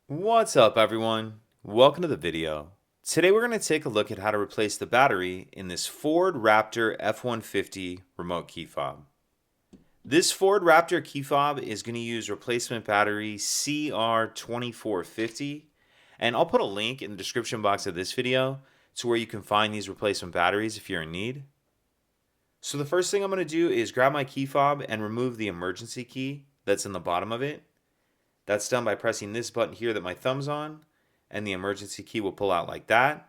What's up, everyone? Welcome to the video. Today we're going to take a look at how to replace the battery in this Ford Raptor F-150 remote key fob. This Ford Raptor key fob is going to use replacement battery CR2450, and I'll put a link in the description box of this video to where you can find these replacement batteries if you're in need. So the first thing I'm going to do is grab my key fob and remove the emergency key that's in the bottom of it. That's done by pressing this button here that my thumb's on, and the emergency key will pull out like that.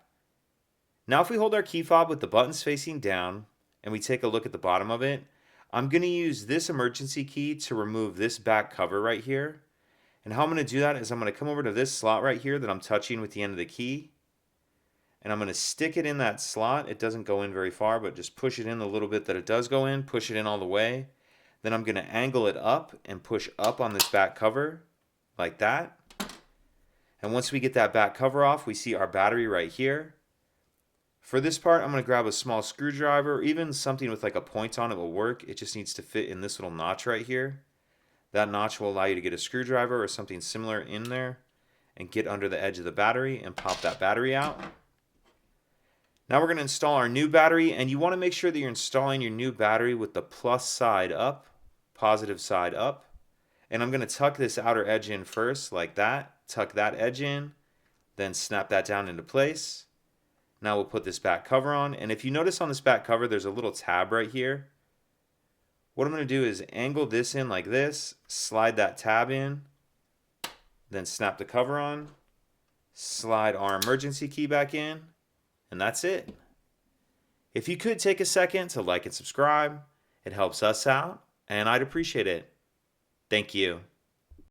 Now if we hold our key fob with the buttons facing down, and we take a look at the bottom of it, I'm going to use this emergency key to remove this back cover right here. And how I'm going to do that is I'm going to come over to this slot right here that I'm touching with the end of the key, and I'm going to stick it in that slot. It doesn't go in very far, but just push it in a little bit that it does go in, push it in all the way. Then I'm going to angle it up and push up on this back cover, like that. And once we get that back cover off, we see our battery right here. For this part, I'm going to grab a small screwdriver, or even something with like a point on it will work. It just needs to fit in this little notch right here. That notch will allow you to get a screwdriver or something similar in there and get under the edge of the battery and pop that battery out. Now we're going to install our new battery, and you want to make sure that you're installing your new battery with the plus side up, positive side up. And I'm going to tuck this outer edge in first, like that. Tuck that edge in, then snap that down into place. Now we'll put this back cover on. And if you notice on this back cover, there's a little tab right here. What I'm going to do is angle this in like this, slide that tab in, then snap the cover on, slide our emergency key back in, and that's it. If you could take a second to like and subscribe, it helps us out, and I'd appreciate it. Thank you.